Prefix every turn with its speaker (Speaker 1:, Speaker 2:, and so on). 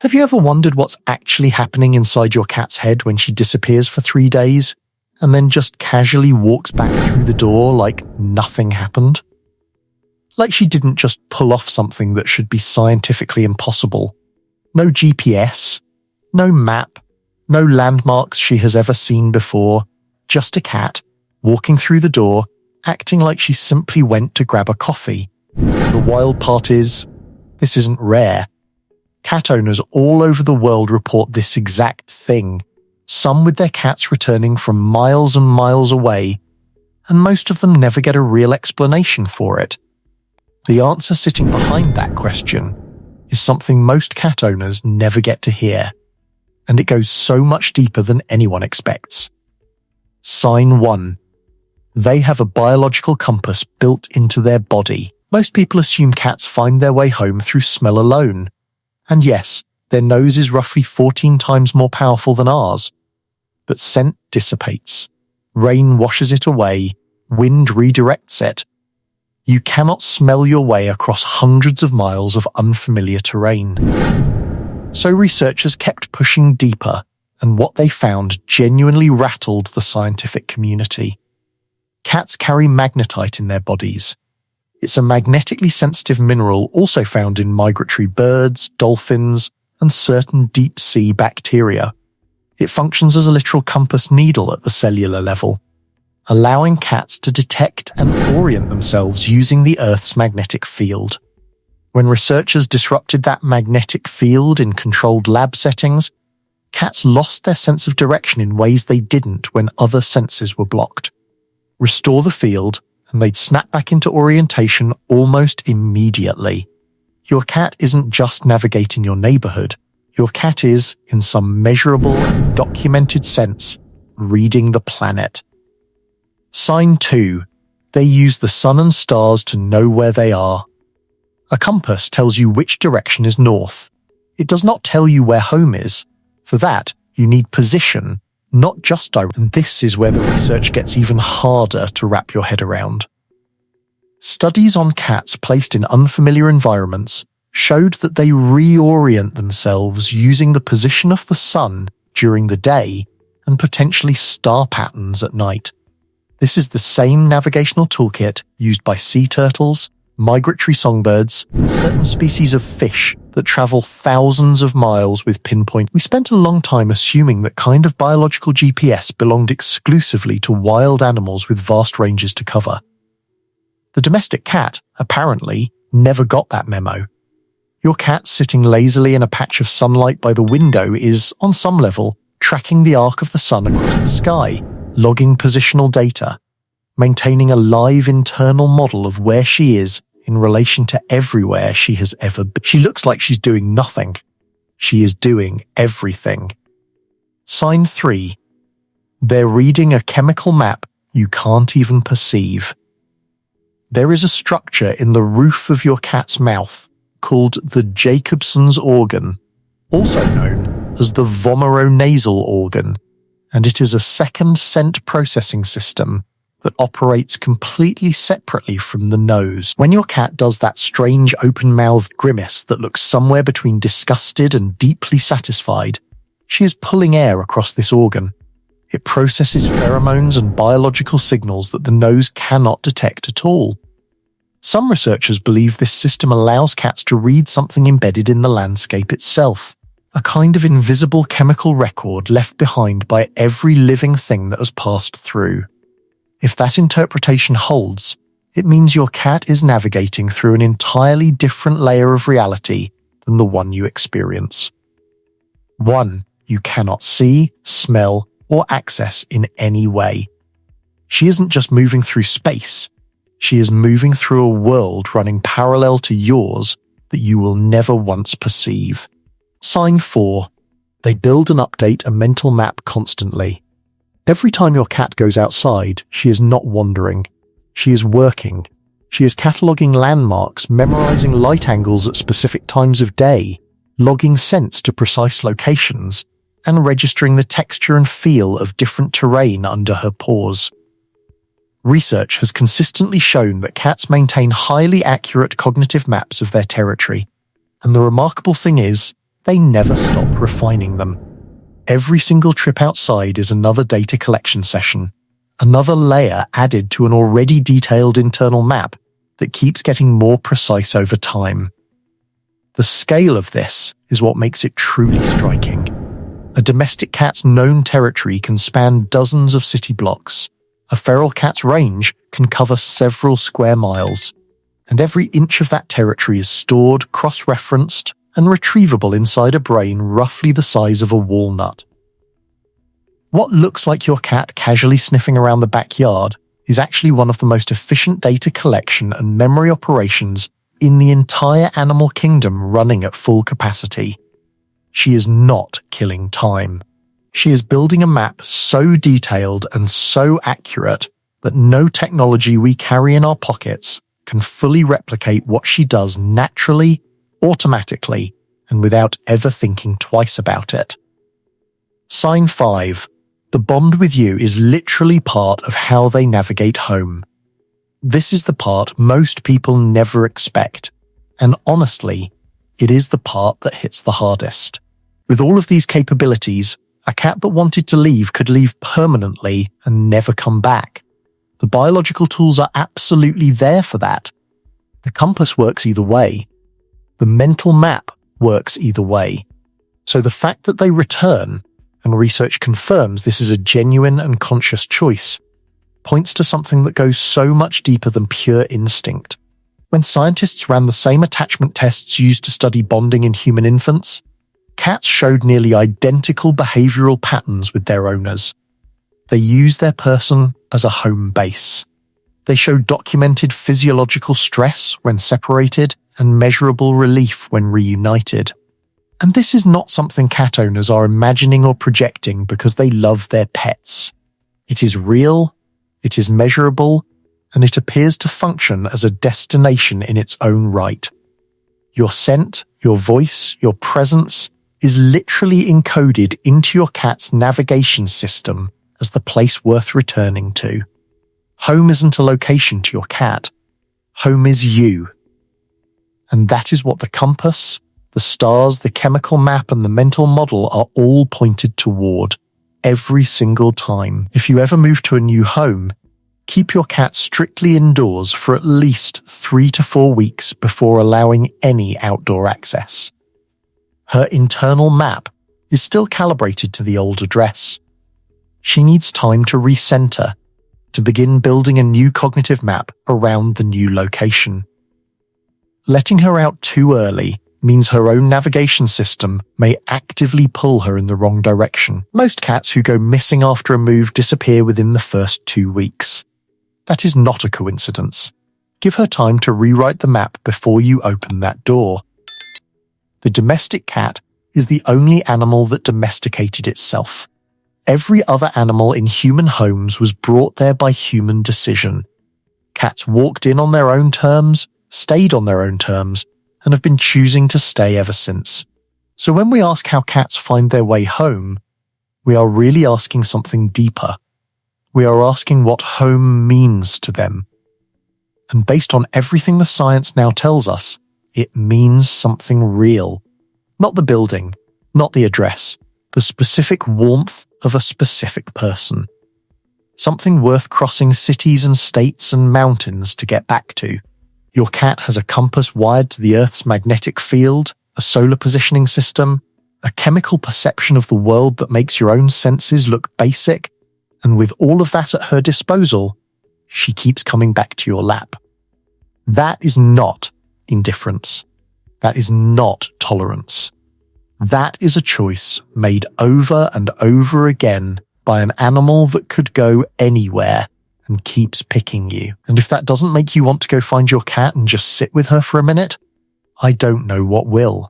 Speaker 1: Have you ever wondered what's actually happening inside your cat's head when she disappears for 3 days and then just casually walks back through the door like nothing happened? Like she didn't just pull off something that should be scientifically impossible. No GPS, no map, no landmarks she has ever seen before, just a cat walking through the door, acting like she simply went to grab a coffee. The wild part is, this isn't rare. Cat owners all over the world report this exact thing, some with their cats returning from miles and miles away, and most of them never get a real explanation for it. The answer sitting behind that question is something most cat owners never get to hear, and it goes so much deeper than anyone expects. Sign 1. They have a biological compass built into their body. Most people assume cats find their way home through smell alone. And yes, their nose is roughly 14 times more powerful than ours. But scent dissipates. Rain washes it away. Wind redirects it. You cannot smell your way across hundreds of miles of unfamiliar terrain. So researchers kept pushing deeper, and what they found genuinely rattled the scientific community. Cats carry magnetite in their bodies. It's a magnetically sensitive mineral also found in migratory birds, dolphins, and certain deep-sea bacteria. It functions as a literal compass needle at the cellular level, allowing cats to detect and orient themselves using the Earth's magnetic field. When researchers disrupted that magnetic field in controlled lab settings, cats lost their sense of direction in ways they didn't when other senses were blocked. Restore the field, and they'd snap back into orientation almost immediately. Your cat isn't just navigating your neighborhood. Your cat is, in some measurable and documented sense, reading the planet. Sign 2. They use the sun and stars to know where they are. A compass tells you which direction is north. It does not tell you where home is. For that, you need position, not just direction. And this is where the research gets even harder to wrap your head around. Studies on cats placed in unfamiliar environments showed that they reorient themselves using the position of the sun during the day and potentially star patterns at night. This is the same navigational toolkit used by sea turtles, migratory songbirds, and certain species of fish that travel thousands of miles with pinpoint. We spent a long time assuming that kind of biological GPS belonged exclusively to wild animals with vast ranges to cover. The domestic cat, apparently, never got that memo. Your cat sitting lazily in a patch of sunlight by the window is, on some level, tracking the arc of the sun across the sky, logging positional data, maintaining a live internal model of where she is in relation to everywhere she has ever been. She looks like she's doing nothing. She is doing everything. Sign 3. They're reading a chemical map you can't even perceive. There is a structure in the roof of your cat's mouth called the Jacobson's organ, also known as the vomeronasal organ, and it is a second scent processing system that operates completely separately from the nose. When your cat does that strange open-mouthed grimace that looks somewhere between disgusted and deeply satisfied, she is pulling air across this organ. It processes pheromones and biological signals that the nose cannot detect at all. Some researchers believe this system allows cats to read something embedded in the landscape itself, a kind of invisible chemical record left behind by every living thing that has passed through. If that interpretation holds, it means your cat is navigating through an entirely different layer of reality than the one you experience. One you cannot see, smell, or access in any way. She isn't just moving through space. She is moving through a world running parallel to yours that you will never once perceive. Sign 4. They build and update a mental map constantly. Every time your cat goes outside, she is not wandering. She is working. She is cataloguing landmarks, memorizing light angles at specific times of day, logging scents to precise locations, and registering the texture and feel of different terrain under her paws. Research has consistently shown that cats maintain highly accurate cognitive maps of their territory, and the remarkable thing is, they never stop refining them. Every single trip outside is another data collection session, another layer added to an already detailed internal map that keeps getting more precise over time. The scale of this is what makes it truly striking. A domestic cat's known territory can span dozens of city blocks. A feral cat's range can cover several square miles, and every inch of that territory is stored, cross-referenced, and retrievable inside a brain roughly the size of a walnut. What looks like your cat casually sniffing around the backyard is actually one of the most efficient data collection and memory operations in the entire animal kingdom running at full capacity. She is not killing time. She is building a map so detailed and so accurate that no technology we carry in our pockets can fully replicate what she does naturally, automatically, and without ever thinking twice about it. Sign 5. The bond with you is literally part of how they navigate home. This is the part most people never expect, and honestly, it is the part that hits the hardest. With all of these capabilities, a cat that wanted to leave could leave permanently and never come back. The biological tools are absolutely there for that. The compass works either way. The mental map works either way. So the fact that they return, and research confirms this is a genuine and conscious choice, points to something that goes so much deeper than pure instinct. When scientists ran the same attachment tests used to study bonding in human infants, cats showed nearly identical behavioral patterns with their owners. They used their person as a home base. They showed documented physiological stress when separated and measurable relief when reunited. And this is not something cat owners are imagining or projecting because they love their pets. It is real, it is measurable, and it appears to function as a destination in its own right. Your scent, your voice, your presence is literally encoded into your cat's navigation system as the place worth returning to. Home isn't a location to your cat. Home is you. And that is what the compass, the stars, the chemical map, and the mental model are all pointed toward, every single time. If you ever move to a new home, keep your cat strictly indoors for at least 3 to 4 weeks before allowing any outdoor access. Her internal map is still calibrated to the old address. She needs time to recenter, to begin building a new cognitive map around the new location. Letting her out too early means her own navigation system may actively pull her in the wrong direction. Most cats who go missing after a move disappear within the first 2 weeks. That is not a coincidence. Give her time to rewrite the map before you open that door. The domestic cat is the only animal that domesticated itself. Every other animal in human homes was brought there by human decision. Cats walked in on their own terms, stayed on their own terms, and have been choosing to stay ever since. So when we ask how cats find their way home, we are really asking something deeper. We are asking what home means to them. And based on everything the science now tells us, it means something real. Not the building, not the address, the specific warmth of a specific person. Something worth crossing cities and states and mountains to get back to. Your cat has a compass wired to the Earth's magnetic field, a solar positioning system, a chemical perception of the world that makes your own senses look basic, and with all of that at her disposal, she keeps coming back to your lap. That is not indifference. That is not tolerance. That is a choice made over and over again by an animal that could go anywhere and keeps picking you. And if that doesn't make you want to go find your cat and just sit with her for a minute, I don't know what will.